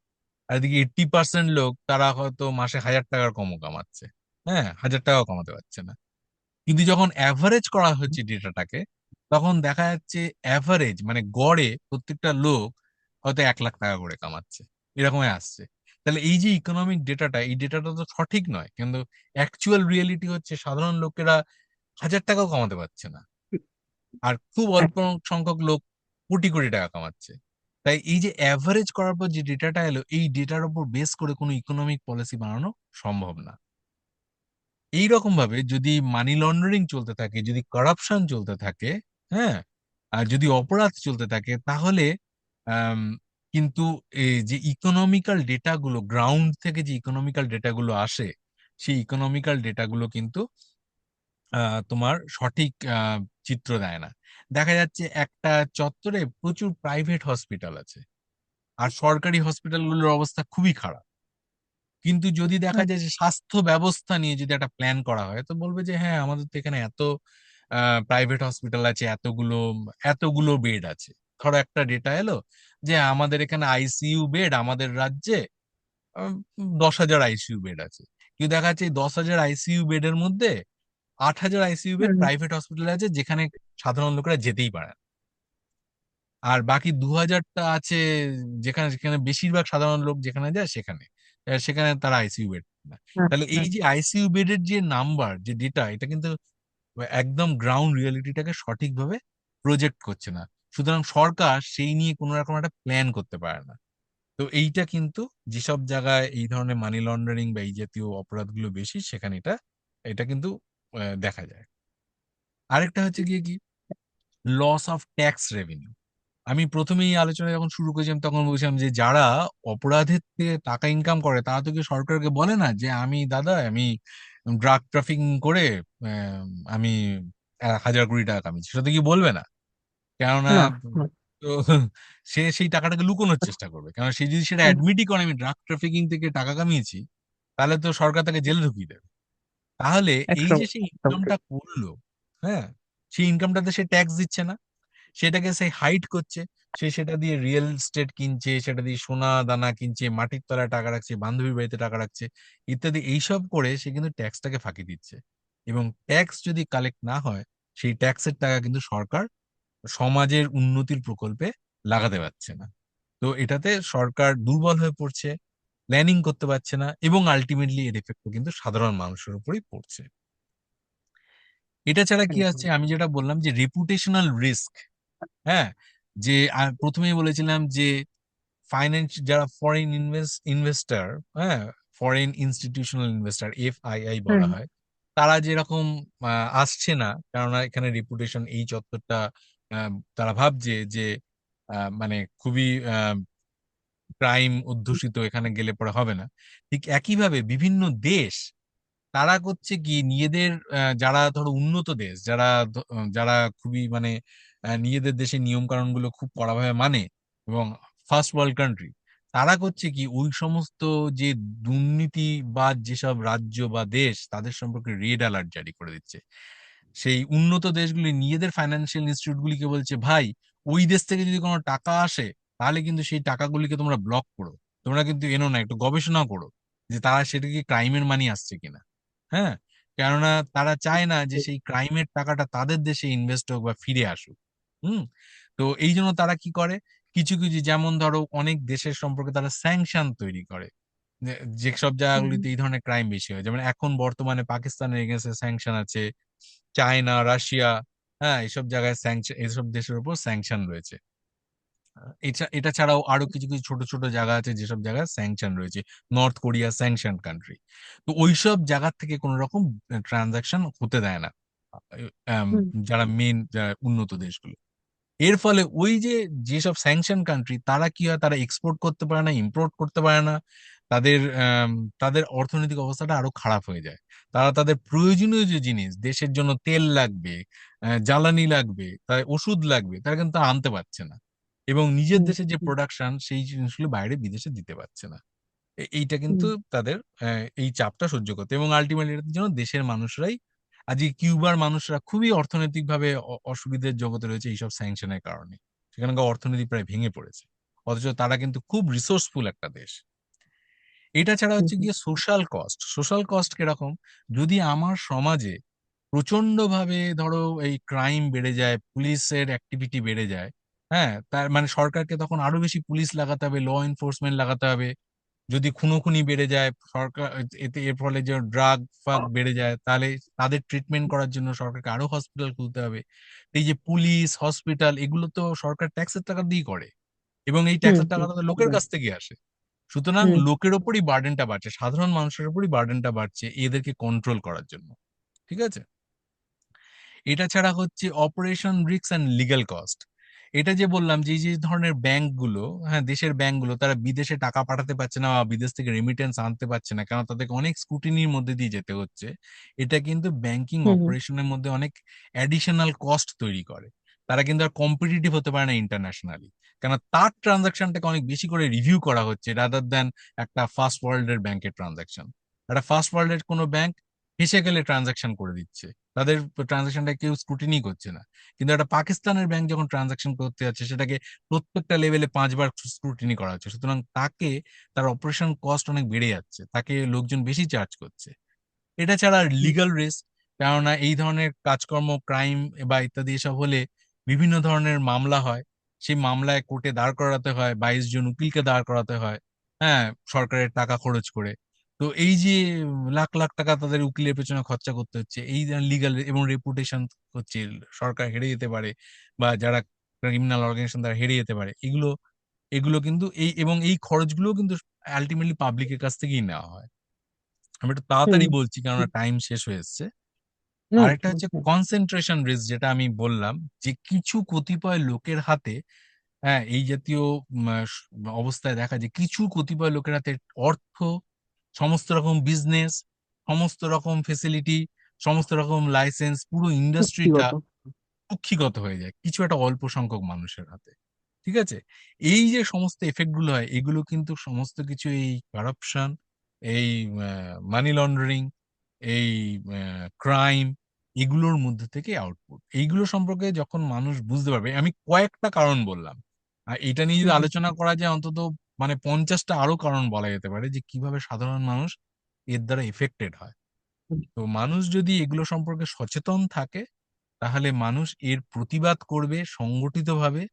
আর এদিকে 80% লোক তারা হয়তো মাসে 1,000 টাকার কমও কামাচ্ছে। হ্যাঁ, 1,000 টাকাও কামাতে পারছে না। কিন্তু যখন অ্যাভারেজ করা হচ্ছে ডেটাটাকে, তখন দেখা যাচ্ছে অ্যাভারেজ মানে গড়ে প্রত্যেকটা লোক হয়তো 1 লাখ টাকা করে কামাচ্ছে, এরকমই আসছে। তাহলে এই যে ইকোনমিক ডেটাটা, এই ডেটাটা তো সঠিক নয়, কিন্তু অ্যাকচুয়াল রিয়েলিটি হচ্ছে সাধারণ লোকেরা 1,000 টাকাও কামাতে পারছে না, আর খুব অল্প একদম সংখ্যক লোক কোটি কোটি টাকা কামাচ্ছে। তাই এই যে অ্যাভারেজ করার পর যে ডেটাটা এলো, এই ডেটার উপর বেস করে কোনো ইকোনমিক পলিসি বানানো সম্ভব না। এইরকম ভাবে যদি মানি লন্ডারিং চলতে থাকে, যদি কারাপশন চলতে থাকে, হ্যাঁ, আর যদি অপরাধ চলতে থাকে, তাহলে আম, কিন্তু এই যে ইকোনমিক্যাল ডেটাগুলো, গ্রাউন্ড থেকে যে ইকোনমিক্যাল ডেটাগুলো আসে, সেই ইকোনমিক্যাল ডেটাগুলো কিন্তু তোমার সঠিক চিত্র দেয় না। দেখা যাচ্ছে একটা চত্বরে প্রচুর প্রাইভেট হসপিটাল আছে, আর সরকারি হসপিটালগুলোর অবস্থা খুবই খারাপ। কিন্তু যদি দেখা যায় যে স্বাস্থ্য ব্যবস্থা নিয়ে যদি একটা প্ল্যান করা হয়, তো বলবে যে হ্যাঁ, আমাদের তো এখানে এত প্রাইভেট হসপিটাল আছে, এতগুলো এতগুলো বেড আছে। ধরো একটা ডেটা এলো যে আমাদের এখানে আইসিইউ বেড আমাদের রাজ্যে 10,000 আইসিইউ বেড আছে। কিন্তু দেখা যাচ্ছে এই 10,000 আইসিইউ বেডের মধ্যে 8,000 আইসিইউ বেড হুম প্রাইভেট হসপিটাল আছে, যেখানে সাধারণ লোকেরা যেতেই পারে না। আর বাকি 2,000টা আছে যেখানে যেখানে বেশিরভাগ সাধারণ লোক যেখানে যায় সেখানে, সেখানে তারা আইসিইউ বেড না। তাহলে আচ্ছা এই যে আইসিইউ বেডের যে নাম্বার, যে ডেটা, এটা কিন্তু একদম গ্রাউন্ড রিয়েলিটিটাকে সঠিকভাবে প্রজেক্ট করছে না। সুতরাং সরকার সেই নিয়ে কোনো রকম একটা প্ল্যান করতে পারে না। তো এইটা কিন্তু যেসব জায়গায় এই ধরনের মানি লন্ডারিং বা এই জাতীয় অপরাধগুলো বেশি, সেখানে এটা এটা কিন্তু দেখা যায়। আরেকটা হচ্ছে গিয়ে কি, লস অফ ট্যাক্স রেভিনিউ। আমি প্রথমেই আলোচনা যখন শুরু করেছিলাম তখন বলছিলাম যে যারা অপরাধের থেকে টাকা ইনকাম করে, তারা তো কি সরকারকে বলে না যে আমি দাদা, আমি ড্রাগ ট্রাফিকিং করে আমি 1,000 কোটি টাকা কামিয়েছি, সেটা তো কি বলবে না। কেননা না না তো সে সেই টাকাটাকে লুকোনোর চেষ্টা করবে, কারণ সে যদি সেটা অ্যাডমিটই করে আমি ড্রাগ ট্রাফিকিং থেকে টাকা কামিয়েছি, তাহলে তো সরকার তাকে জেলে ঢুকিয়ে দেবে। তাহলে এই একদম যে সে একদম ইনকামটা ঠিক করলো, হ্যাঁ, সেই ইনকামটাতে সে ট্যাক্স দিচ্ছে না, সেটাকে সে হাইড করছে। সে সেটা দিয়ে রিয়েল এস্টেট কিনছে, সেটা দিয়ে সোনা দানা কিনছে, মাটির তলায় টাকা রাখছে, বান্ধবীর বাড়িতে টাকা রাখছে, ইত্যাদি। এইসব করে সে কিন্তু ট্যাক্সটাকে ফাঁকি দিচ্ছে। এবং ট্যাক্স যদি কালেক্ট না হয়, সেই ট্যাক্সের টাকা কিন্তু সরকার সমাজের উন্নতির প্রকল্পে লাগাতে পারছে না। তো এটাতে সরকার দুর্বল হয়ে পড়ছে, প্ল্যানিং করতে পারছে না, এবং আলটিমেটলি এর এফেক্ট কিন্তু সাধারণ মানুষের উপরই পড়ছে। এটা ছাড়া কি একদম আছে, আমি যেটা বললাম যে রেপুটেশনাল রিস্ক। হ্যাঁ, যে প্রথমেই বলেছিলাম যে ফাইন্যান্স, যারা ফরেন ইনভেস্টর, হ্যাঁ, ফরেন ইনস্টিটিউশনাল ইনভেস্টর, এফআইআই বলা হুম হয়, তারা যেরকম আসছে না, কেননা এখানে রেপুটেশন এই চত্বরটা তারা ভাবছে যে মানে খুবই ক্রাইম অধ্যুষিত, এখানে গেলে পরে হবে না। ঠিক একইভাবে বিভিন্ন দেশ তারা করছে কি, নিজেদের যারা ধরো উন্নত দেশ, যারা খুবই মানে নিজেদের দেশের নিয়ম কানুন গুলো খুব কড়াভাবে মানে, এবং ফার্স্ট ওয়ার্ল্ড কান্ট্রি, তারা করছে কি ওই সমস্ত যে দুর্নীতি বা যেসব রাজ্য বা দেশ, তাদের সম্পর্কে রেড অ্যালার্ট জারি করে দিচ্ছে। সেই উন্নত দেশগুলি নিজেদের ফাইন্যান্সিয়াল ইনস্টিটিউট গুলিকে বলছে, ভাই, ওই দেশ থেকে যদি কোনো টাকা আসে, তাহলে কিন্তু সেই টাকাগুলিকে তোমরা ব্লক করো। তোমরা কিন্তু এনো না, একটু গবেষণা করো যে তারা সেটা কি ক্রাইমের মানি আসছে কিনা। হ্যাঁ, কেননা তারা চায় না যে সেই ক্রাইমের টাকাটা তাদের দেশে ইনভেস্ট হোক বা ফিরে আসুক। হুম। তো এই জন্য তারা কি করে, কিছু কিছু যেমন ধরো অনেক দেশের সম্পর্কে তারা স্যাংশন তৈরি করে, যেসব হুম জায়গাগুলিতে এই ধরনের ক্রাইম বেশি হয়। যেমন এখন বর্তমানে পাকিস্তানের এগেন্সে স্যাংশন আছে, চায়না, রাশিয়া, হ্যাঁ, এইসব জায়গায় স্যাংশন, এইসব দেশের উপর স্যাংশন রয়েছে। এটা এটা ছাড়াও আরো কিছু কিছু ছোট ছোট জায়গা আছে যেসব জায়গায় স্যাংশন রয়েছে। North Korea sanction country. তো ওইসব জায়গা থেকে কোন রকম ট্রানজাকশন হতে দেয় না আম, হুম যারা মেন উন্নত দেশগুলো। এর ফলে ওই যে যেসব স্যাংশন কান্ট্রি, তারা কি হয়, তারা এক্সপোর্ট করতে পারে না, ইম্পোর্ট করতে পারে না। তাদের তাদের অর্থনৈতিক অবস্থাটা আরো খারাপ হয়ে যায়। তারা তাদের প্রয়োজনীয় যে জিনিস, দেশের জন্য তেল লাগবে, জ্বালানি লাগবে, তাই ওষুধ লাগবে, তারা কিন্তু তা আনতে পারছে না। এবং নিজের হুম দেশে যে প্রোডাকশন, সেই জিনিসগুলো বাইরে বিদেশে দিতে পারছে না। এইটা কিন্তু হুম তাদের এই চাপটা সহ্য করতে, এবং আলটিমেটলি এটার জন্য দেশের মানুষরাই, আজকে কিউবার মানুষরা খুবই অর্থনৈতিকভাবে অসুবিধার জগতে রয়েছে এইসব স্যাংশনের কারণে। সেখানকার অর্থনীতি প্রায় ভেঙে পড়েছে, অথচ তারা কিন্তু খুব রিসোর্সফুল একটা দেশ। এটা ছাড়া হুম হচ্ছে হুম গিয়ে সোশ্যাল কস্ট। সোশ্যাল কস্ট কিরকম, যদি আমার সমাজে প্রচন্ড ভাবে ধরো এই ক্রাইম বেড়ে যায়, পুলিশের অ্যাক্টিভিটি বেড়ে যায়, হ্যাঁ, তার মানে সরকারকে তখন আরো বেশি পুলিশ লাগাতে হবে, ল এনফোর্সমেন্ট লাগাতে হবে। যদি খুনোখুনি বেড়ে যায়, সরকার এতে এর ফলে যে ড্রাগ ফাগ বেড়ে যায়, তাহলে তাদের ট্রিটমেন্ট করার জন্য সরকারকে আরো হসপিটাল খুলতে হবে। এই যে পুলিশ, হসপিটাল, এগুলো তো সরকার ট্যাক্সের টাকা দিয়ে করে, এবং এই হুম ট্যাক্সের টাকা হুম তো লোকের কাছ থেকে আসে। সুতরাং হুম লোকের ওপরই বার্ডেনটা বাড়ছে, সাধারণ মানুষের উপরই বার্ডেনটা বাড়ছে এদেরকে কন্ট্রোল করার জন্য। ঠিক আছে। এটা ছাড়া হচ্ছে operation risk and legal cost. এটা যে বললাম যে এই যে ধরনের ব্যাংকগুলো, হ্যাঁ, দেশের ব্যাংকগুলো, তারা বিদেশে টাকা পাঠাতে পারছে না বা বিদেশ থেকে রেমিটেন্স আনতে পারছে না, কারণ তাদেরকে অনেক স্ক্রুটিনির মধ্যে দিয়ে যেতে হচ্ছে। এটা কিন্তু ব্যাংকিং হুম হুম অপারেশনের মধ্যে অনেক অ্যাডিশনাল কস্ট তৈরি করে। তারা কিন্তু আর কম্পিটিটিভ হতে পারে না ইন্টারন্যাশনালি, কেন তার ট্রানজাকশনটাকে অনেক বেশি করে রিভিউ করা হচ্ছে রাদার দ্যান একটা ফার্স্ট ওয়ার্ল্ডের ব্যাংকের ট্রানজাকশন। একটা ফার্স্ট ওয়ার্ল্ডের কোনো ব্যাংক হেসে গেলে ট্রানজাকশন করে দিচ্ছে, তাদের ট্রানজাকশনটা কেউ স্ক্রুটিনি করছে না। কিন্তু একটা পাকিস্তানের ব্যাংক যখন ট্রানজাকশন করতে যাচ্ছে, সেটাকে প্রত্যেকটা লেভেলে 5 বার স্ক্রুটিনি করা হচ্ছে। সুতরাং তাকে, তার অপারেশন কস্ট অনেক বেড়ে যাচ্ছে, তাকে লোকজন বেশি চার্জ করছে। এটা ছাড়া হুম লিগ্যাল রিস্ক, কেননা এই ধরনের কাজকর্ম, ক্রাইম বা ইত্যাদি এসব হলে বিভিন্ন ধরনের মামলা হয়। সেই মামলায় কোর্টে দাঁড় করাতে হয়, 22 জন উকিলকে দাঁড় করাতে হয়, হ্যাঁ, সরকারের টাকা খরচ করে। তো এই যে লাখ লাখ টাকা তাদের উকিলের পেছনে খরচা করতে হচ্ছে, এই লিগ্যাল এবং রেপুটেশন হচ্ছে, সরকার হেরে যেতে পারে, বা যারা ক্রিমিনাল অর্গানাইজেশন তারা হেরে যেতে পারে, এগুলো এগুলো কিন্তু এই, এবং এই খরচগুলো কিন্তু আলটিমেটলি পাবলিকের কাছ থেকেই নেওয়া হয়। আমি একটু হুম তাড়াতাড়ি বলছি কেননা টাইম শেষ হয়ে এসছে। হুম আরেকটা হুম হচ্ছে হুম কনসেন্ট্রেশন রিস্ক, যেটা আমি বললাম যে কিছু কতিপয় লোকের হাতে, হ্যাঁ, এই জাতীয় অবস্থায় দেখা যায় কিছু কতিপয় লোকের হাতে অর্থ, সমস্ত রকম বিজনেস, সমস্ত রকম ফেসিলিটি, সমস্ত রকম লাইসেন্স, পুরো ইন্ডাস্ট্রিটা চুক্তিগত। কুক্ষিগত হয়ে যায় কিছু একটা অল্প সংখ্যক মানুষের হাতে। ঠিক আছে। এই যে সমস্ত এফেক্ট গুলো হয়, এগুলো কিন্তু সমস্ত কিছু এই কারাপশন, এই মানি লন্ডারিং, এই ক্রাইম, এগুলোর মধ্যে থেকে আউটপুট। এইগুলো সম্পর্কে যখন মানুষ বুঝতে পারবে, আমি কয়েকটা কারণ বললাম, আর এটা নিয়ে হুম যদি হুম আলোচনা করা যায় অন্তত মানে 50টা আরো কারণ বলা যেতে পারে যে কিভাবে সাধারণ মানুষ এর দ্বারা এফেক্টেড হয়। হুম তো মানুষ যদি এগুলো সম্পর্কে সচেতন থাকে, তাহলে মানুষ এর প্রতিবাদ করবে সংগঠিতভাবে,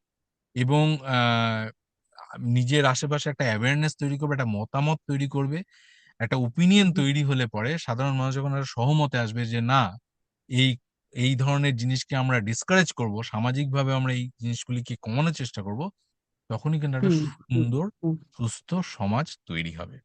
এবং আহ, নিজের আশেপাশে একটা অ্যাওয়ারনেস তৈরি করবে, একটা মতামত তৈরি করবে। একটা ওপিনিয়ন হুম তৈরি হলে পরে সাধারণ মানুষ যখন একটা সহমতে আসবে যে না, এই এই ধরনের জিনিসকে আমরা ডিসকারেজ করব, সামাজিকভাবে আমরা এই জিনিসগুলিকে কমানোর চেষ্টা করব, তখনই কিন্তু একটা হুম হুম সুন্দর হুম সুস্থ সমাজ তৈরি হবে।